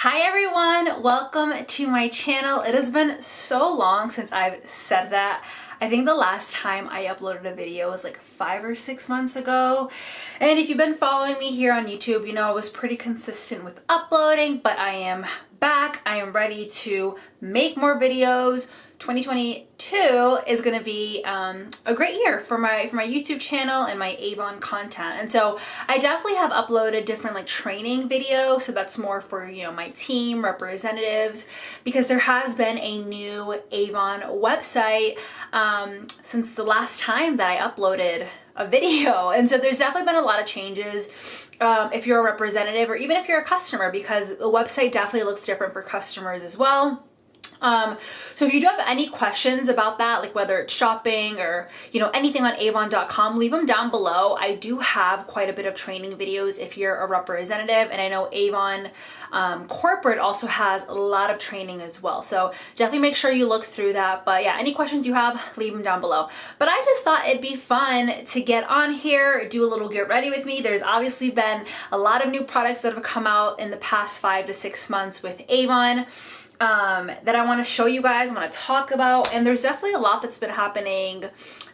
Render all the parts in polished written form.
Hi everyone, welcome to my channel. It has been so long since I've said that. I think the last time I uploaded a video was like 5 or 6 months ago. And if you've been following me here on YouTube, you know I was pretty consistent with uploading, but I am back. I am ready to make more videos. 2022 is going to be a great year for my YouTube channel and my Avon content. And so I definitely have uploaded different like training videos. So that's more for, you know, my team representatives, because there has been a new Avon website since the last time that I uploaded a video. And so there's definitely been a lot of changes if you're a representative or even if you're a customer, because the website definitely looks different for customers as well. So if you do have any questions about that, like whether it's shopping or, you know, anything on avon.com, leave them down below. I do have quite a bit of training videos if you're a representative, and I know Avon corporate also has a lot of training as well. So definitely make sure you look through that. But yeah, any questions you have, leave them down below. But I just thought it'd be fun to get on here, do a little get ready with me. There's obviously been a lot of new products that have come out in the past 5 to 6 months with Avon. That I want to show you guys, want to talk about, and there's definitely a lot that's been happening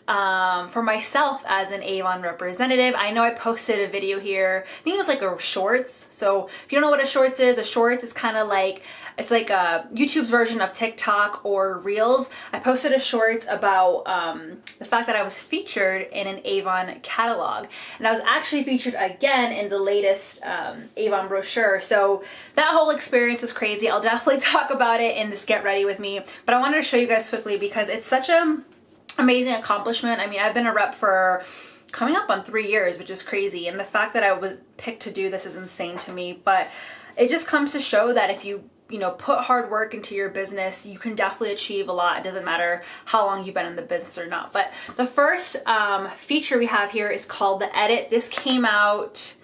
for myself as an Avon representative. I know I posted a video here, I think it was like a shorts. So if you don't know what a shorts is kind of like, it's like a YouTube's version of TikTok or Reels. I posted a shorts about the fact that I was featured in an Avon catalog, and I was actually featured again in the latest Avon brochure. So that whole experience was crazy. I'll definitely talk about it in this Get Ready With Me, but I wanted to show you guys quickly because it's such an amazing accomplishment. I mean, I've been a rep for coming up on 3 years, which is crazy, and the fact that I was picked to do this is insane to me. But it just comes to show that if you know, put hard work into your business, you can definitely achieve a lot. It doesn't matter how long you've been in the business or not. But the first feature we have here is called the Edit. This came out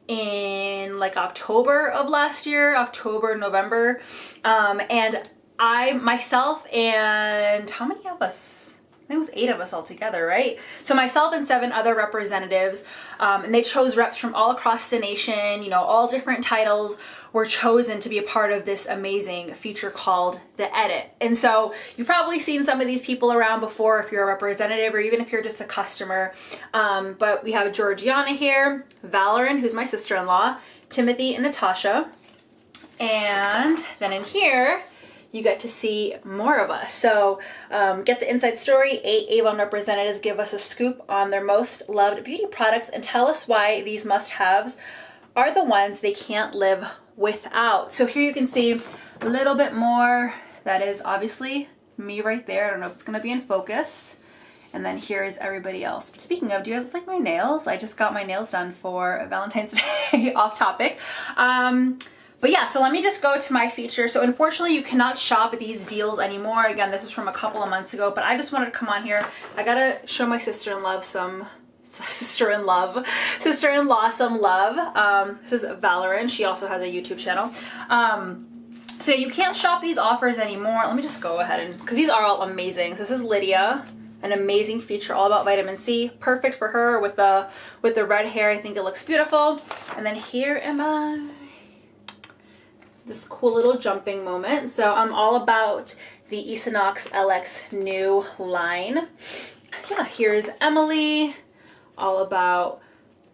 in like October of last year, October, November. And myself and how many of us? I think it was 8 of us all together, right? So myself and 7 other representatives, and they chose reps from all across the nation, you know, all different titles were chosen to be a part of this amazing feature called the Edit. And so you've probably seen some of these people around before if you're a representative or even if you're just a customer. But we have Georgiana here, Valoran, who's my sister-in-law, Timothy and Natasha. And then in here, you get to see more of us. So get the inside story. 8 Avon representatives give us a scoop on their most loved beauty products and tell us why these must-haves are the ones they can't live without. So here you can see a little bit more. That is obviously me right there. I don't know if it's gonna be in focus. And then here is everybody else. Speaking of, do you guys like my nails? I just got my nails done for Valentine's Day, off topic. But yeah, so let me just go to my feature. So unfortunately, you cannot shop these deals anymore. Again, this was from a couple of months ago, but I just wanted to come on here. I gotta show my sister-in-law some love. This is Valoran. She also has a YouTube channel. So you can't shop these offers anymore. Let me just go ahead and, because these are all amazing. So this is Lydia, an amazing feature all about vitamin C. Perfect for her with the red hair. I think it looks beautiful. And then here am I. This cool little jumping moment. So I'm all about the Equinox LX new line. Yeah, here's Emily, all about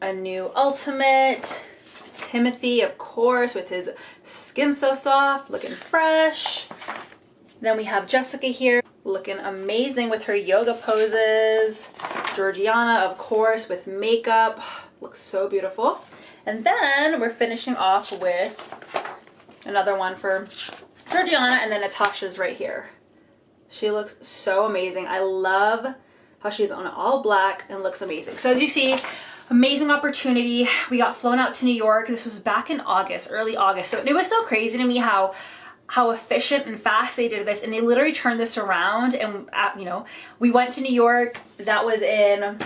a new ultimate. Timothy, of course, with his skin so soft, looking fresh. Then we have Jessica here, looking amazing with her yoga poses. Georgiana, of course, with makeup, looks so beautiful. And then we're finishing off with another one for Georgiana, and then Natasha's right here. She looks so amazing. I love how she's on all black and looks amazing. So as you see, amazing opportunity. We got flown out to New York. This was back in August, early August. So it was so crazy to me how efficient and fast they did this, and they literally turned this around. And you know, we went to New York. That was in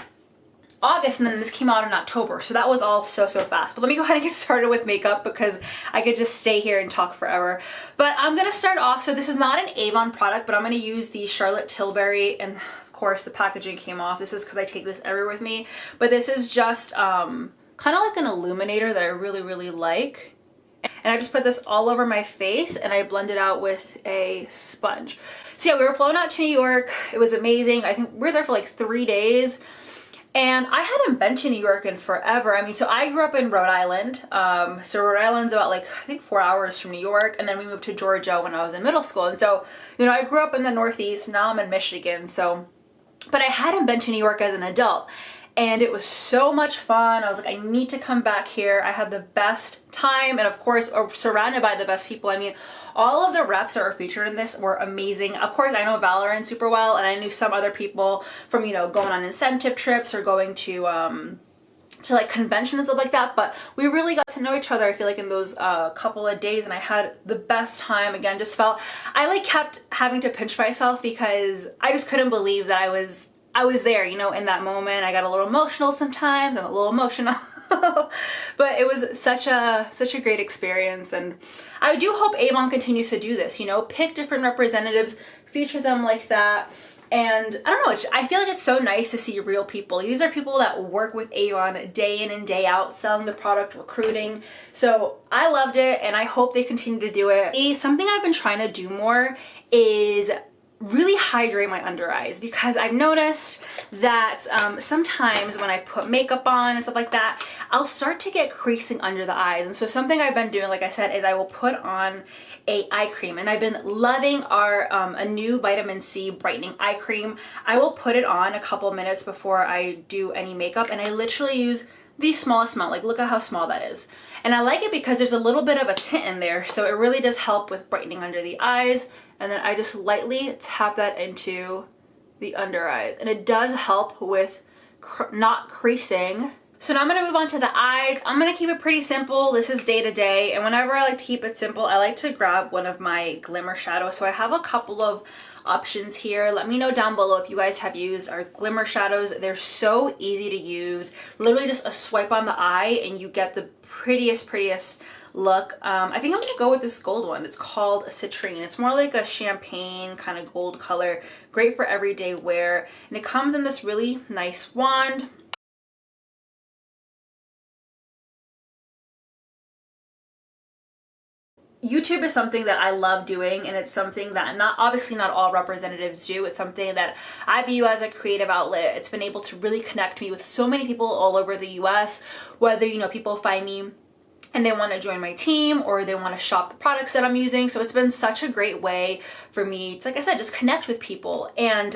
August, and then this came out in October. So that was all so fast. But let me go ahead and get started with makeup because I could just stay here and talk forever. But I'm gonna start off, so this is not an Avon product, but I'm gonna use the Charlotte Tilbury, and of course the packaging came off. This is because I take this everywhere with me. But this is just kind of like an illuminator that I really like. And I just put this all over my face and I blend it out with a sponge. So yeah, we were flown out to New York. It was amazing. I think we were there for like 3 days. And I hadn't been to New York in forever. I mean, so I grew up in Rhode Island. So Rhode Island's about like, I think 4 hours from New York. And then we moved to Georgia when I was in middle school. And so, you know, I grew up in the Northeast. Now I'm in Michigan. So, but I hadn't been to New York as an adult. And it was so much fun. I was like, I need to come back here. I had the best time. And of course, surrounded by the best people. I mean, all of the reps that are featured in this were amazing. Of course, I know Valorant super well. And I knew some other people from, you know, going on incentive trips or going to like conventions and stuff like that. But we really got to know each other, I feel like, in those couple of days. And I had the best time. Again, just felt, I like kept having to pinch myself because I just couldn't believe that I was there, you know, in that moment. I got a little emotional sometimes. I'm a little emotional. But it was such a great experience. And I do hope Avon continues to do this, you know, pick different representatives, feature them like that. And I don't know, I feel like it's so nice to see real people. These are people that work with Avon day in and day out, selling the product, recruiting. So I loved it and I hope they continue to do it. Something I've been trying to do more is really hydrate my under eyes, because I've noticed that sometimes when I put makeup on and stuff like that, I'll start to get creasing under the eyes. And so something I've been doing, like I said, is I will put on a eye cream, and I've been loving our a new vitamin C brightening eye cream. I will put it on a couple minutes before I do any makeup, and I literally use the smallest amount. Like, look at how small that is. And I like it because there's a little bit of a tint in there, so it really does help with brightening under the eyes. And then I just lightly tap that into the under eyes, and it does help with not creasing. So now I'm going to move on to the eyes. I'm going to keep it pretty simple. This is day to day, and whenever I like to keep it simple, I like to grab one of my glimmer shadows. So I have a couple of options here. Let me know down below if you guys have used our glimmer shadows. They're so easy to use. Literally just a swipe on the eye and you get the prettiest look. I think I'm gonna go with this gold one. It's called Citrine. It's more like a champagne kind of gold color. Great for everyday wear. And it comes in this really nice wand. YouTube is something that I love doing, and it's something that obviously not all representatives do. It's something that I view as a creative outlet. It's been able to really connect me with so many people all over the US, whether, you know, people find me and they want to join my team or they want to shop the products that I'm using. So it's been such a great way for me to, like I said, just connect with people. And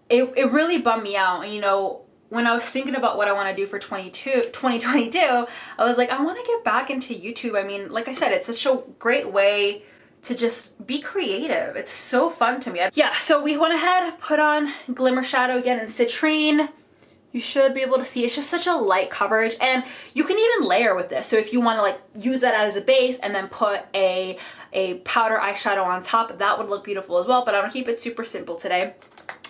it really bummed me out. And, you know, when I was thinking about what I want to do for 2022, I was like, I want to get back into YouTube. I mean, like I said, it's such a great way to just be creative. It's so fun to me. Yeah, so we went ahead, put on Glimmer Shadow again in Citrine. You should be able to see it's just such a light coverage, and you can even layer with this. So if you want to like use that as a base and then put a powder eyeshadow on top, that would look beautiful as well. But I'm gonna keep it super simple today.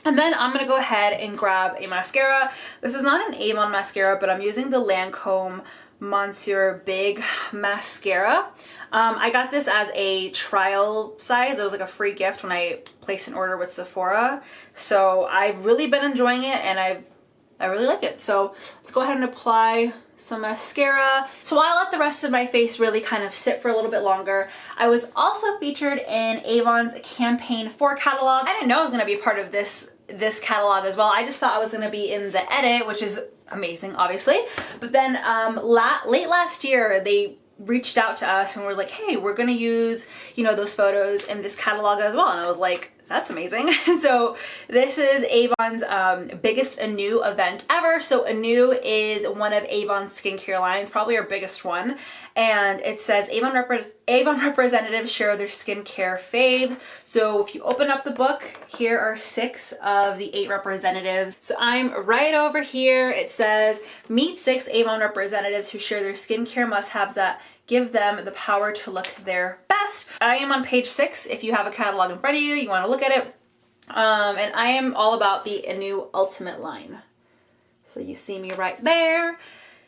And then I'm gonna go ahead and grab a mascara. This is not an Avon mascara, but I'm using the Lancome Monsieur Big Mascara. I got this as a trial size. It was like a free gift when I placed an order with Sephora. So I've really been enjoying it, and I really like it. So let's go ahead and apply some mascara. So while I let the rest of my face really kind of sit for a little bit longer, I was also featured in Avon's Campaign 4 catalog. I didn't know I was gonna be a part of this catalog as well. I just thought I was gonna be in the edit, which is amazing, obviously. But then late last year, they reached out to us and were like, hey, we're gonna use, you know, those photos in this catalog as well. And I was like, that's amazing. And so this is Avon's biggest Anew event ever. So Anew is one of Avon's skincare lines, probably our biggest one. And it says Avon representatives share their skincare faves. So if you open up the book, here are 6 of the 8 representatives. So I'm right over here. It says, meet 6 Avon representatives who share their skincare must-haves that give them the power to look their best. I am on page 6. If you have a catalog in front of you, you want to look at it. And I am all about the Anew Ultimate line. So you see me right there.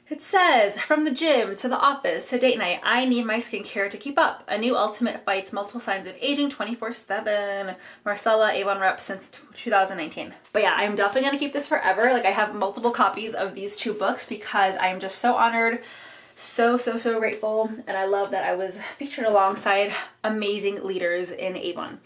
It says, from the gym to the office to date night, I need my skincare to keep up. Anew Ultimate fights multiple signs of aging 24/7. Marcella, Avon rep since 2019. But yeah, I'm definitely gonna keep this forever. Like, I have multiple copies of these 2 books because I am just so honored So grateful, and I love that I was featured alongside amazing leaders in Avon.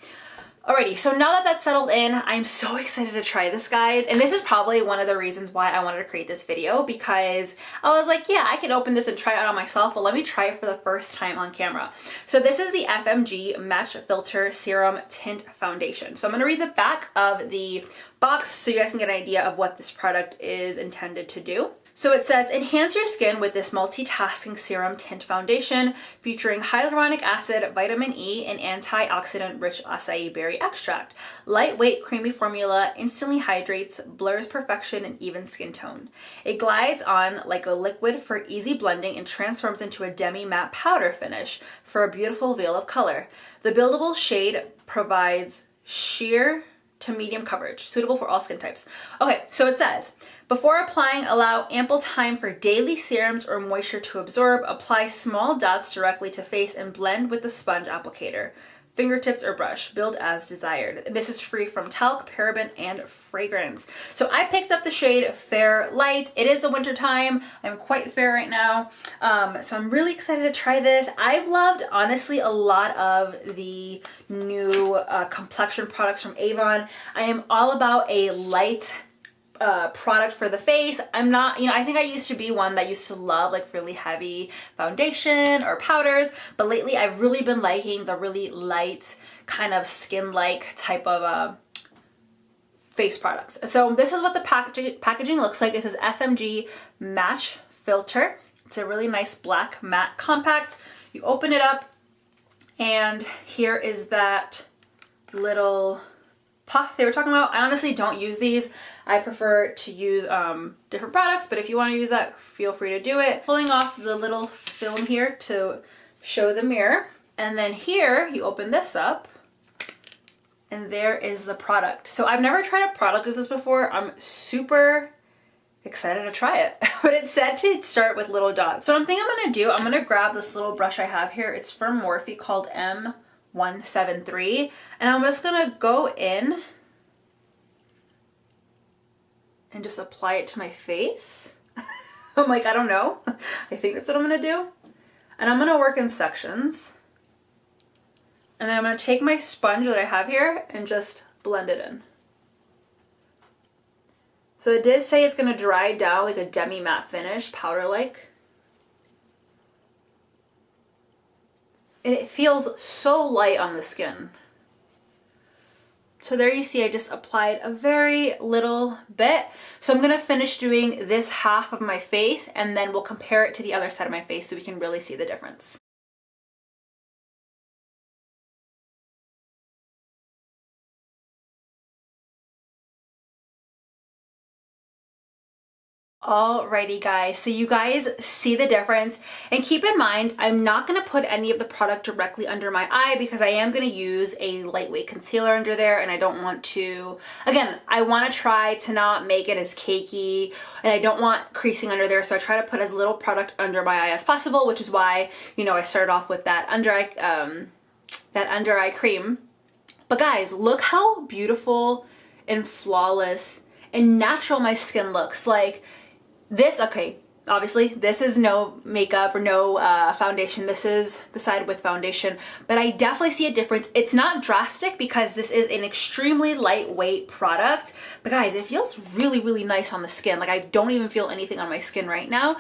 Alrighty, so now that that's settled in, I'm so excited to try this, guys. And this is probably one of the reasons why I wanted to create this video, because I was like, yeah, I can open this and try it out on myself, but let me try it for the first time on camera. So this is the FMG Match Filter Serum Tint Foundation. So I'm gonna read the back of the box so you guys can get an idea of what this product is intended to do. So it says, enhance your skin with this multitasking serum tint foundation featuring hyaluronic acid, vitamin E, and antioxidant-rich acai berry extract. Lightweight, creamy formula instantly hydrates, blurs perfection, and even skin tone. It glides on like a liquid for easy blending and transforms into a demi-matte powder finish for a beautiful veil of color. The buildable shade provides sheer to medium coverage, suitable for all skin types. Okay, so it says, before applying, allow ample time for daily serums or moisture to absorb. Apply small dots directly to face and blend with the sponge applicator, fingertips or brush. Build as desired. This is free from talc, paraben, and fragrance. So I picked up the shade Fair Light. It is the winter time. I'm quite fair right now. So I'm really excited to try this. I've loved, honestly, a lot of the new complexion products from Avon. I am all about a light product for the face. I'm not, I think I used to be one that used to love like really heavy foundation or powders, but lately I've really been liking the really light kind of skin-like type of face products. So this is what the packaging looks like. It says FMG Match Filter. It's a really nice black matte compact. You open it up and here is that little puff they were talking about. I honestly don't use these. I prefer to use different products, but if you want to use that, feel free to do it. Pulling off the little film here to show the mirror. And then here, you open this up, and there is the product. So I've never tried a product with this before. I'm super excited to try it. But it said to start with little dots. So I'm thinking I'm gonna do, I'm gonna grab this little brush I have here. It's from Morphe called M173. And I'm just gonna go in and just apply it to my face. I'm like, I don't know. I think that's what I'm gonna do. And I'm gonna work in sections. And then I'm gonna take my sponge that I have here and just blend it in. So it did say it's gonna dry down like a demi-matte finish, powder-like. And it feels so light on the skin. So there you see I just applied a very little bit. So I'm gonna finish doing this half of my face and then we'll compare it to the other side of my face so we can really see the difference. Alrighty guys, so you guys see the difference, and keep in mind I'm not going to put any of the product directly under my eye because I am going to use a lightweight concealer under there, and I don't want to, again, I want to try to not make it as cakey, and I don't want creasing under there, so I try to put as little product under my eye as possible, which is why, I started off with that under eye cream. But guys, look how beautiful and flawless and natural my skin looks. Like this, okay, obviously this is no makeup or no foundation. This is the side with foundation, but I definitely see a difference. It's not drastic because this is an extremely lightweight product, but guys, it feels really, really nice on the skin. Like I don't even feel anything on my skin right now.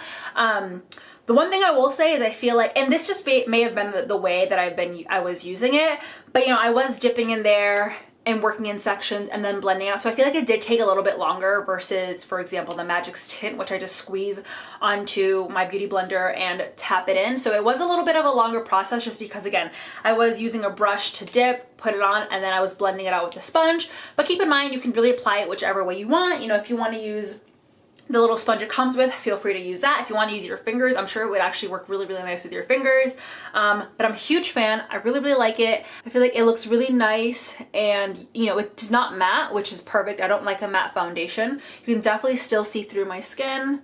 The one thing I will say is I feel like, and this just may have been the way that I was using it, but I was dipping in there and working in sections and then blending out. So I feel like it did take a little bit longer versus, for example, the Magic's tint, which I just squeeze onto my beauty blender and tap it in. So it was a little bit of a longer process just because, again, I was using a brush to dip, put it on, and then I was blending it out with a sponge. But keep in mind, you can really apply it whichever way you want. If you want to use the little sponge it comes with, feel free to use that. If you want to use your fingers, I'm sure it would actually work really, really nice with your fingers. But I'm a huge fan. I really, really like it. I feel like it looks really nice, and it's not matte, which is perfect. I don't like a matte foundation. You can definitely still see through my skin.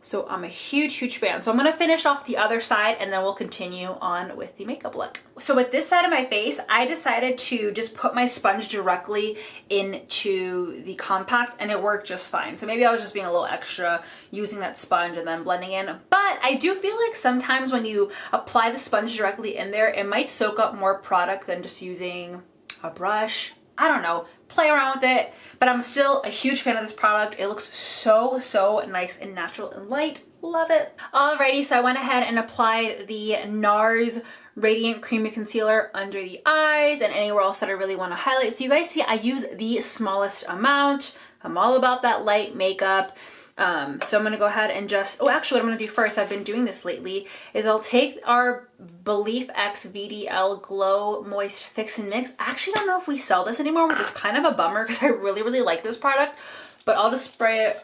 So I'm a huge, huge fan. So I'm gonna finish off the other side and then we'll continue on with the makeup look. So with this side of my face, I decided to just put my sponge directly into the compact and it worked just fine. So maybe I was just being a little extra using that sponge and then blending in. But I do feel like sometimes when you apply the sponge directly in there, it might soak up more product than just using a brush. I don't know, play around with it. But I'm still a huge fan of this product. It looks so, so nice and natural and light. Love it. Alrighty, so I went ahead and applied the NARS Radiant Creamy Concealer under the eyes and anywhere else that I really want to highlight. So you guys see I use the smallest amount. I'm all about that light makeup. So I'm going to go ahead and just, oh, actually what I'm going to do first, I've been doing this lately, is I'll take our Belief X VDL Glow Moist Fix and Mix. I actually don't know if we sell this anymore, which is kind of a bummer because I really, really like this product, but I'll just spray it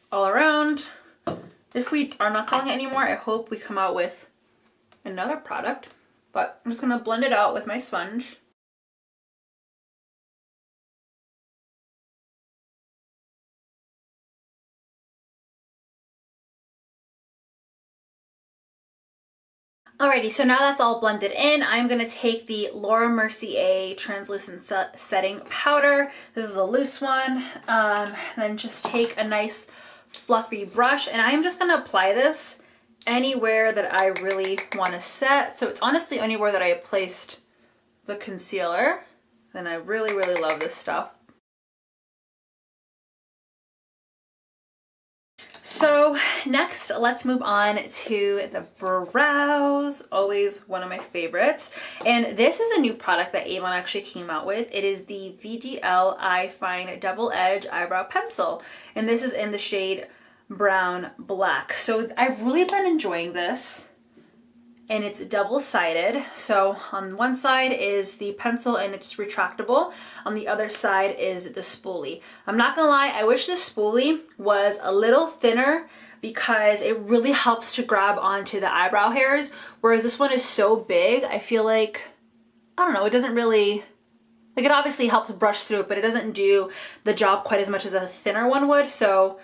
all around. If we are not selling it anymore, I hope we come out with another product, but I'm just gonna blend it out with my sponge. Alrighty, so now that's all blended in, I'm gonna take the Laura Mercier Translucent Setting Powder. This is a loose one. Then just take a nice fluffy brush, and I'm just gonna apply this anywhere that I really want to set. So it's honestly anywhere that I placed the concealer. And I really, really love this stuff. So next, let's move on to the brows. Always one of my favorites. And this is a new product that Avon actually came out with. It is the VDL Eye Fine Double Edge Eyebrow Pencil. And this is in the shade Brown Black. So I've really been enjoying this, and it's double-sided. So on one side is the pencil and it's retractable. On the other side is the spoolie. I'm not gonna lie, I wish the spoolie was a little thinner because it really helps to grab onto the eyebrow hairs, whereas this one is so big, I feel like, I don't know, it doesn't really, like, it obviously helps brush through it, but it doesn't do the job quite as much as a thinner one would. So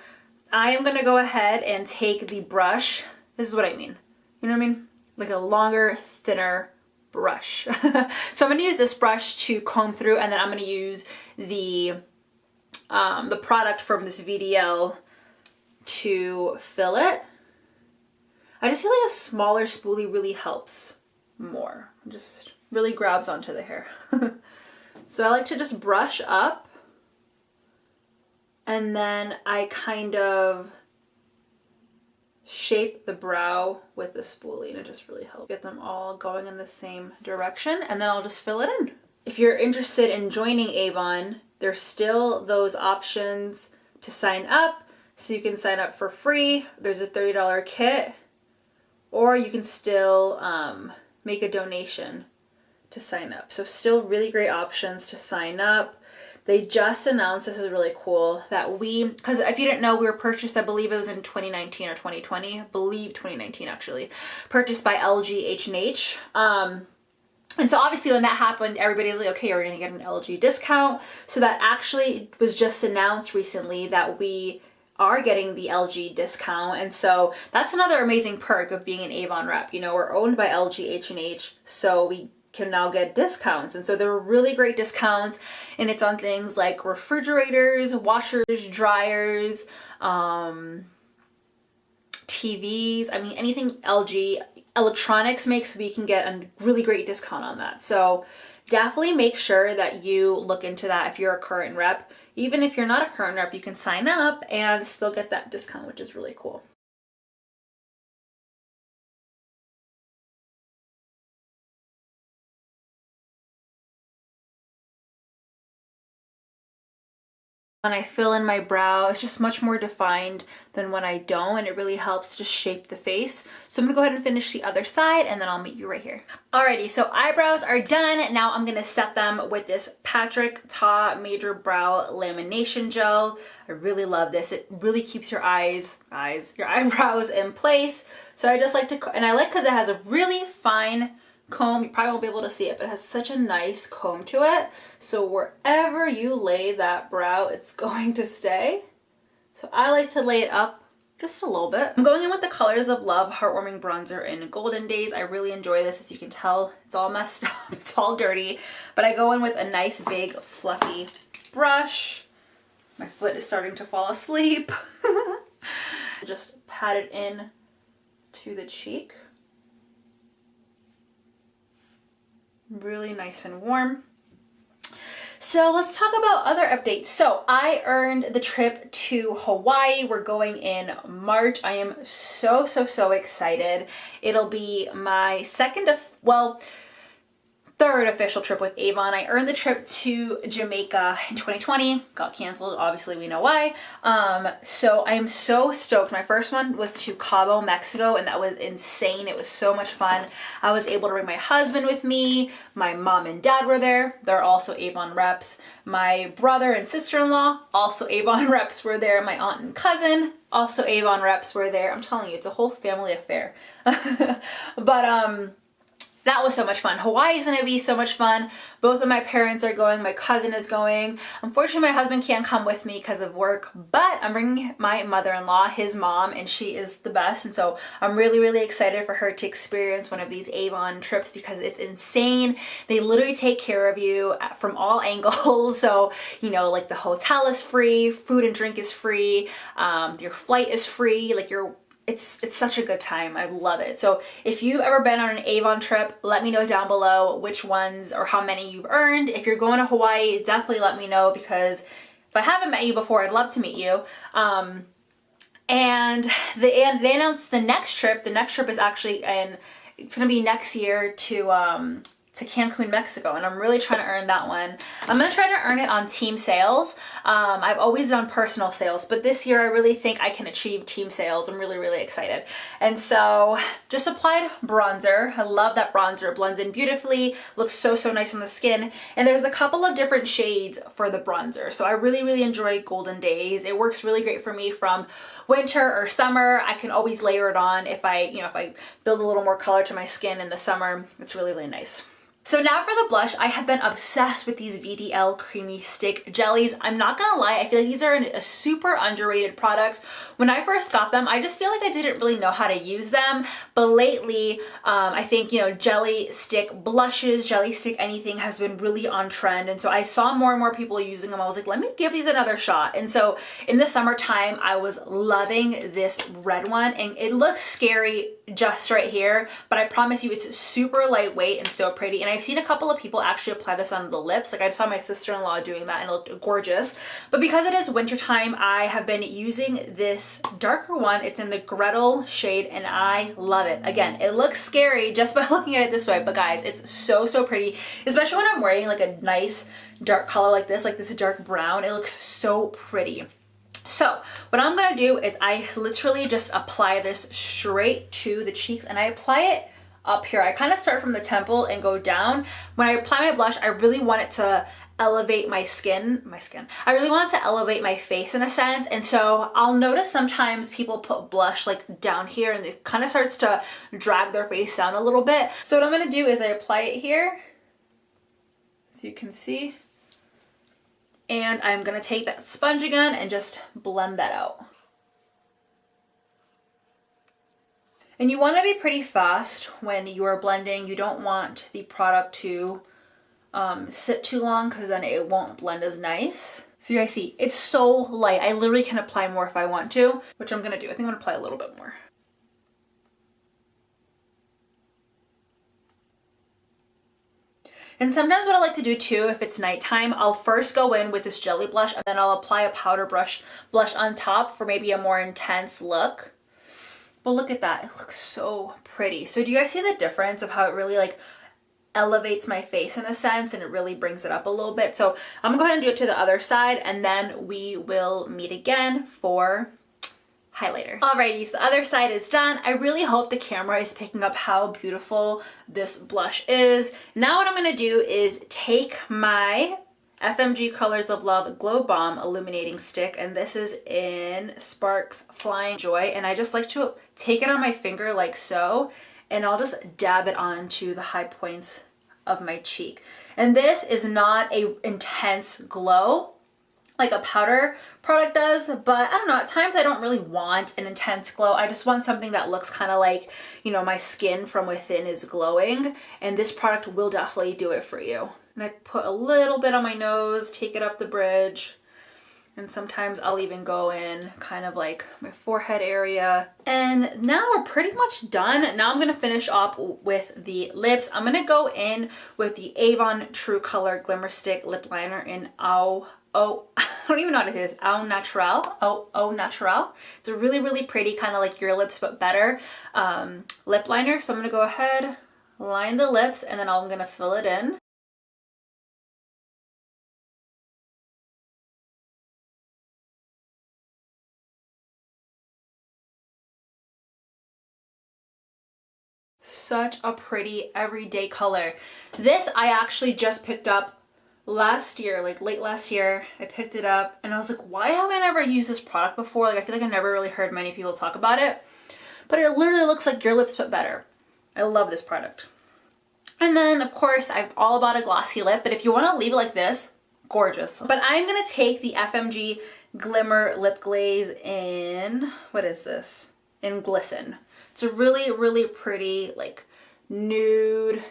I am gonna go ahead and take the brush. This is what I mean. You know what I mean? Like a longer, thinner brush. So I'm gonna use this brush to comb through, and then I'm gonna use the product from this VDL to fill it. I just feel like a smaller spoolie really helps more. It just really grabs onto the hair. So I like to just brush up, and then I kind of shape the brow with the spoolie, and it just really helps get them all going in the same direction, and then I'll just fill it in. If you're interested in joining Avon, there's still those options to sign up. So you can sign up for free. There's a $30 kit, or you can still make a donation to sign up. So still really great options to sign up. They just announced, this is really cool, that because if you didn't know, we were purchased, I believe it was in 2019 or 2020, I believe 2019 actually, purchased by LG H&H. And so obviously when that happened, everybody was like, okay, we're gonna get an LG discount. So that actually was just announced recently that we are getting the LG discount. And so that's another amazing perk of being an Avon rep. You know, we're owned by LG H&H, so we can now get discounts. And so there were really great discounts, and it's on things like refrigerators, washers, dryers, TVs, I mean anything LG electronics makes, we can get a really great discount on that. So definitely make sure that you look into that if you're a current rep. Even if you're not a current rep, you can sign up and still get that discount, which is really cool. When I fill in my brow, it's just much more defined than when I don't, and it really helps to shape the face. So I'm gonna go ahead and finish the other side, and then I'll meet you right here. Alrighty, so eyebrows are done. Now I'm gonna set them with this Patrick Ta Major Brow Lamination Gel. I really love this. It really keeps your your eyebrows in place. So I just like to, and I like because it has a really fine comb. You probably won't be able to see it, but it has such a nice comb to it. So wherever you lay that brow, it's going to stay. So I like to lay it up just a little bit. I'm going in with the Colors of Love Heartwarming Bronzer in Golden Days. I really enjoy this. As you can tell, it's all messed up. It's all dirty. But I go in with a nice big fluffy brush. My foot is starting to fall asleep. Just pat it in to the cheek. Really nice and warm. So let's talk about other updates. So I earned the trip to Hawaii. We're going in March. I am so excited. It'll be my third official trip with Avon. I earned the trip to Jamaica in 2020, got canceled, obviously we know why. So I am so stoked. My first one was to Cabo, Mexico, and that was insane. It was so much fun. I was able to bring my husband with me. My mom and dad were there. They're also Avon reps. My brother and sister-in-law, also Avon reps, were there. My aunt and cousin, also Avon reps, were there. I'm telling you, it's a whole family affair. But that was so much fun. Hawaii is going to be so much fun. Both of my parents are going. My cousin is going. Unfortunately, my husband can't come with me because of work, but I'm bringing my mother-in-law, his mom, and she is the best. And so I'm really excited for her to experience one of these Avon trips because it's insane. They literally take care of you from all angles. So, you know, like the hotel is free, food and drink is free, your flight is free, like it's such a good time. I love it. So if you've ever been on an Avon trip, let me know down below which ones or how many you've earned. If you're going to Hawaii, definitely let me know because if I haven't met you before, I'd love to meet you. And they announced the next trip. The next trip is actually it's going to be next year to Cancun, Mexico, and I'm really trying to earn that one. I'm going to try to earn it on team sales. I've always done personal sales, but this year I really think I can achieve team sales. I'm really excited. And so just applied bronzer. I love that bronzer. It blends in beautifully, looks so nice on the skin. And there's a couple of different shades for the bronzer. So I really enjoy Golden Days. It works really great for me from winter or summer. I can always layer it on if I build a little more color to my skin in the summer. It's really nice. So now for the blush, I have been obsessed with these VDL Creamy Stick Jellies. I'm not gonna lie, I feel like these are a super underrated product. When I first got them, I just feel like I didn't really know how to use them. But lately, I think, jelly stick blushes, jelly stick anything has been really on trend. And so I saw more and more people using them. I was like, let me give these another shot. And so in the summertime, I was loving this red one. And it looks scary just right here, but I promise you it's super lightweight and so pretty. And I've seen a couple of people actually apply this on the lips. Like I saw my sister-in-law doing that and it looked gorgeous. But because it is wintertime, I have been using this darker one. It's in the Gretel shade and I love it. Again, it looks scary just by looking at it this way, but guys, it's so pretty, especially when I'm wearing like a nice dark color like this dark brown. It looks so pretty. So what I'm gonna do is I literally just apply this straight to the cheeks and I apply it up here. I kind of start from the temple and go down. When I apply my blush, I really want it to elevate my skin. I really want it to elevate my face in a sense. And so I'll notice sometimes people put blush like down here and it kind of starts to drag their face down a little bit. So what I'm gonna do is I apply it here, as you can see. And I'm gonna take that sponge again and just blend that out. And you wanna be pretty fast when you are blending. You don't want the product to sit too long because then it won't blend as nice. So you guys see, it's so light. I literally can apply more if I want to, which I'm gonna do. I think I'm gonna apply a little bit more. And sometimes what I like to do too, if it's nighttime, I'll first go in with this jelly blush and then I'll apply a powder blush on top for maybe a more intense look. But look at that, it looks so pretty. So do you guys see the difference of how it really like elevates my face in a sense and it really brings it up a little bit? So I'm gonna go ahead and do it to the other side and then we will meet again for highlighter. Alrighty, so the other side is done. I really hope the camera is picking up how beautiful this blush is. Now what I'm gonna do is take my FMG Colors of Love Glow Bomb Illuminating Stick, and this is in Sparks Flying Joy, and I just like to take it on my finger like so, and I'll just dab it onto the high points of my cheek. And this is not a intense glow. like a powder product does, but I don't know, at times I don't really want an intense glow. I just want something that looks kind of like, you know, my skin from within is glowing, and this product will definitely do it for you. And I put a little bit on my nose, take it up the bridge, and sometimes I'll even go in kind of like my forehead area. And now we're pretty much done. Now I'm gonna finish up with the lips. I'm gonna go in with the Avon True Color Glimmer Stick Lip Liner in I don't even know how to say this, Au Naturel. Au Naturel. It's a really, really pretty, kind of like your lips but better lip liner. So I'm gonna go ahead, line the lips, and then I'm gonna fill it in. Such a pretty everyday color. This I actually just picked up last year, like late last year. I picked it up and I was like, why haven't I never used this product before? Like, I feel like I never really heard many people talk about it, but it literally looks like your lips but better. I love this product. And then of course I'm all about a glossy lip, but if you want to leave it like this, gorgeous. But I'm gonna take the FMG Glimmer Lip Glaze in, what is this? In Glisten. It's a really, really pretty, like nude,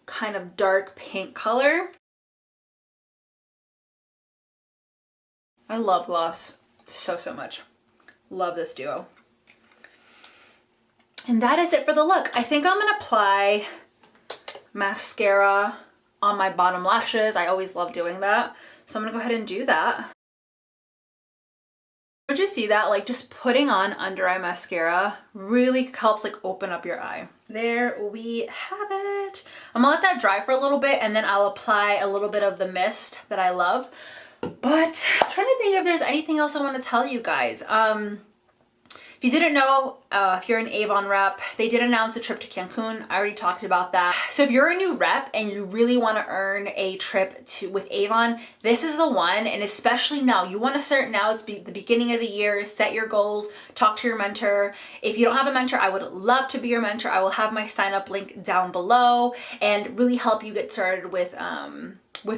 kind of dark pink color. I love gloss so much. Love this duo. And that is it for the look. I think I'm gonna apply mascara on my bottom lashes. I always love doing that. So I'm gonna go ahead and do that. Would you see that? Like, just putting on under eye mascara really helps like open up your eye. There we have it. I'm gonna let that dry for a little bit and then I'll apply a little bit of the mist that I love. But I'm trying to think if there's anything else I want to tell you guys. If you didn't know, if you're an Avon rep, they did announce a trip to Cancun. I already talked about that. So if you're a new rep and you really want to earn a trip with Avon, this is the one. And especially now, you want to start now. It's the beginning of the year. Set your goals. Talk to your mentor. If you don't have a mentor, I would love to be your mentor. I will have my sign up link down below and really help you get started with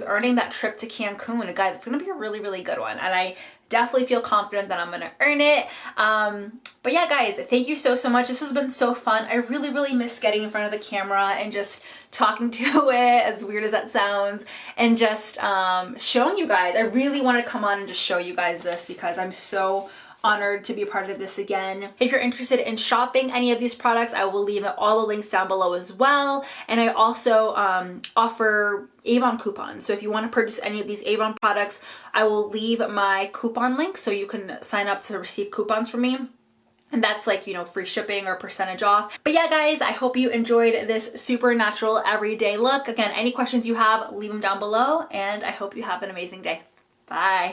earning that trip to Cancun. And guys, it's gonna be a really, really good one. And I definitely feel confident that I'm gonna earn it. But yeah, guys, thank you so much. This has been so fun. I really, really miss getting in front of the camera and just talking to it, as weird as that sounds, and just showing you guys. I really want to come on and just show you guys this because I'm so honored to be a part of this again. If you're interested in shopping any of these products, I will leave all the links down below as well. And I also offer Avon coupons. So if you want to purchase any of these Avon products, I will leave my coupon link so you can sign up to receive coupons from me. And that's like, you know, free shipping or percentage off. But yeah, guys, I hope you enjoyed this super natural everyday look. Again, any questions you have, leave them down below. And I hope you have an amazing day. Bye.